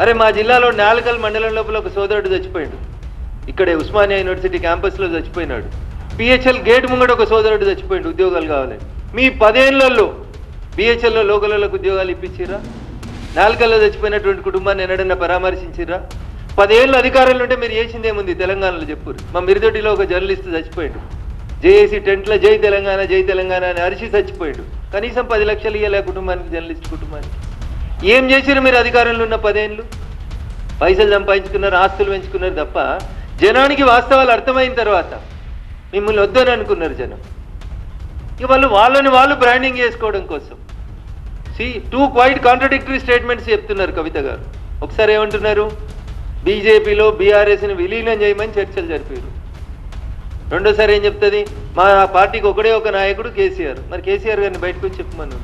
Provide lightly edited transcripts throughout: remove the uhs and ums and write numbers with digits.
అరే మా జిల్లాలో నాల్కల్ మండలం లోపల ఒక సోదరుడు చచ్చిపోయాడు, ఇక్కడే ఉస్మానియా యూనివర్సిటీ క్యాంపస్లో చచ్చిపోయినాడు. పిహెచ్ఎల్ గేట్ ముంగట ఒక సోదరుడు చచ్చిపోయాడు ఉద్యోగాలు కావాలని. మీ 10 ఏళ్లలో బిహెచ్ఎల్లో లోకలకు ఉద్యోగాలు ఇప్పించిరా? నాల్కల్లో చచ్చిపోయినటువంటి కుటుంబాన్ని ఎన్నడన్నా పరామర్శించిరా? 10 ఏళ్ళు అధికారంలో ఉంటే మీరు చేసింది ఏముంది తెలంగాణలో చెప్పురు. మా మిరుదొడ్డిలో ఒక జర్నలిస్ట్ చచ్చిపోయాడు, జేఏసీ టెంట్లో జై తెలంగాణ జై తెలంగాణ అని అరిచి చచ్చిపోయాడు. కనీసం 10 లక్షలు ఇవ్వలే కుటుంబానికి, జర్నలిస్ట్ కుటుంబానికి. ఏం చేసిరు మీరు అధికారంలో ఉన్న 10 ఏళ్ళు? పైసలు సంపాదించుకున్నారు, ఆస్తులు పెంచుకున్నారు తప్ప జనానికి వాస్తవాలు అర్థమైన తర్వాత మిమ్మల్ని వద్దని అనుకున్నారు జనం. ఇక వాళ్ళని వాళ్ళు బ్రాండింగ్ చేసుకోవడం కోసం టూ క్వైట్ కాంట్రడిక్టరీ స్టేట్మెంట్స్ చెప్తున్నారు కవిత గారు. ఒకసారి ఏమంటున్నారు, బీజేపీలో బీఆర్ఎస్ని విలీనం చేయమని చర్చలు జరిపారు. రెండోసారి ఏం చెప్తుంది, మా పార్టీకి ఒకడే ఒక నాయకుడు కేసీఆర్. మరి కేసీఆర్ గారిని బయటకు వచ్చి చెప్పమని,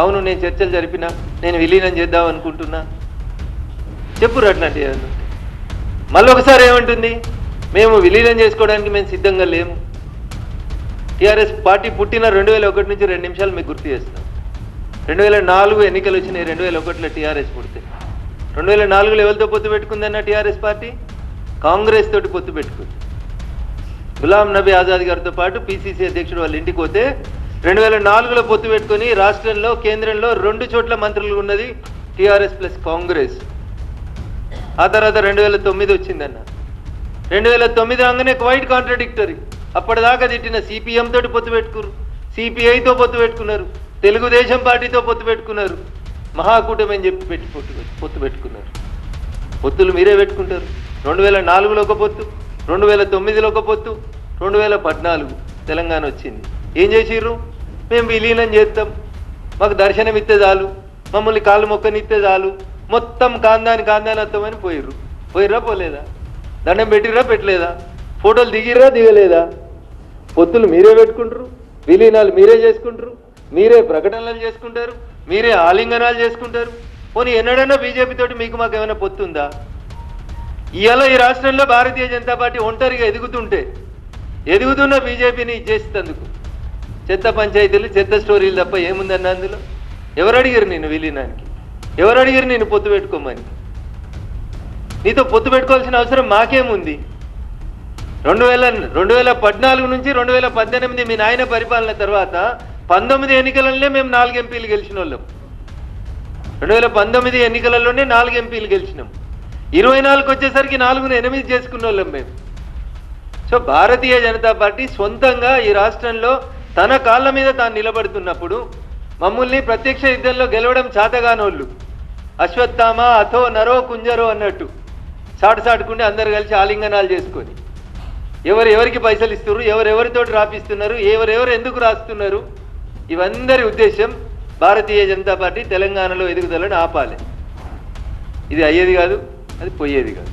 అవును నేను చర్చలు జరిపినా, నేను విలీనం చేద్దాం అనుకుంటున్నా, చెప్పురు అట్లాంటి. మళ్ళీ ఒకసారి ఏమంటుంది, మేము విలీనం చేసుకోవడానికి మేము సిద్ధంగా లేము. టీఆర్ఎస్ పార్టీ పుట్టిన 2001 నుంచి 2 నిమిషాలు మీకు గుర్తు చేస్తాం. 2004 ఎన్నికలు వచ్చినాయి, 2001లో టీఆర్ఎస్ పుడితే. 2004లో ఎవరితో పొత్తు పెట్టుకుందన్న టీఆర్ఎస్ పార్టీ? కాంగ్రెస్ తోటి పొత్తు పెట్టుకుంది. గులాం నబీ ఆజాద్ గారితో పాటు పిసిసి అధ్యక్షుడు వాళ్ళ ఇంటికి పోతే 2004లో పొత్తు పెట్టుకుని రాష్ట్రంలో కేంద్రంలో 2 చోట్ల మంత్రులు ఉన్నది టీఆర్ఎస్ ప్లస్ కాంగ్రెస్. ఆ తర్వాత 2009 వచ్చిందన్న. 2009 రాగానే క్వైట్ కాంట్రడిక్టరీ. అప్పటిదాకా తిట్టిన సిపిఎం తోటి పొత్తు పెట్టుకున్నారు, సిపిఐతో పొత్తు పెట్టుకున్నారు, తెలుగుదేశం పార్టీతో పొత్తు పెట్టుకున్నారు, మహాకూటమి అని చెప్పి పొత్తు పెట్టుకున్నారు. పొత్తులు మీరే పెట్టుకుంటారు. 2004లో ఒక పొత్తు, 2009లో ఒక పొత్తు, 2014 తెలంగాణ వచ్చింది. ఏం చేసిర్రు? మేము విలీనం చేస్తాం, మాకు దర్శనం ఇస్తే చాలు, మమ్మల్ని కాళ్ళు మొక్కనిస్తే చాలు, మొత్తం కాందాని వస్తామని పోయిర్రా పోలేదా? దండం పెట్టిర్రా పెట్టలేదా? ఫోటోలు దిగిర్రా దిగలేదా? పొత్తులు మీరే పెట్టుకుంటారు, విలీనాలు మీరే చేసుకుంటారు, మీరే ప్రకటనలు చేసుకుంటారు, మీరే ఆలింగనాలు చేసుకుంటారు. పోనీ ఎన్నడన్నా బీజేపీ తోటి మీకు మాకు ఏమైనా పొత్తుందా? ఇవాళ ఈ రాష్ట్రంలో భారతీయ జనతా పార్టీ ఒంటరిగా ఎదుగుతున్న బీజేపీని ఇచ్చేసేందుకు చెత్త పంచాయతీలు, చెత్త స్టోరీలు తప్ప ఏముందన్న అందులో? ఎవరు అడిగారు నేను విలీనానికి? ఎవరు అడిగారు నేను పొత్తు పెట్టుకోమని? నీతో పొత్తు పెట్టుకోవాల్సిన అవసరం మాకేముంది? 2014 నుంచి 2018 మీ నాయన పరిపాలన తర్వాత 19 ఎన్నికలలోనే మేము 4 ఎంపీలు గెలిచిన వాళ్ళం. 2019 ఎన్నికలలోనే 4 ఎంపీలు గెలిచినాం. 24 వచ్చేసరికి 4ను 8 చేసుకున్న వాళ్ళం మేము. సో భారతీయ జనతా పార్టీ సొంతంగా ఈ రాష్ట్రంలో తన కాళ్ళ మీద తాను నిలబడుతున్నప్పుడు మమ్మల్ని ప్రత్యక్ష యుద్ధంలో గెలవడం చేతగానోళ్ళు, అశ్వత్థామ అథో నరో కుంజరో అన్నట్టు సాటుకుంటే అందరు కలిసి ఆలింగనాలు చేసుకొని ఎవరికి పైసలు ఇస్తున్నారు, ఎవరెవరితోటి రాపిస్తున్నారు, ఎవరెవరు ఎందుకు రాస్తున్నారు, ఇవందరి ఉద్దేశం భారతీయ జనతా పార్టీ తెలంగాణలో ఎదుగుదలను ఆపాలి. ఇది అయ్యేది కాదు, అది పోయేది కాదు.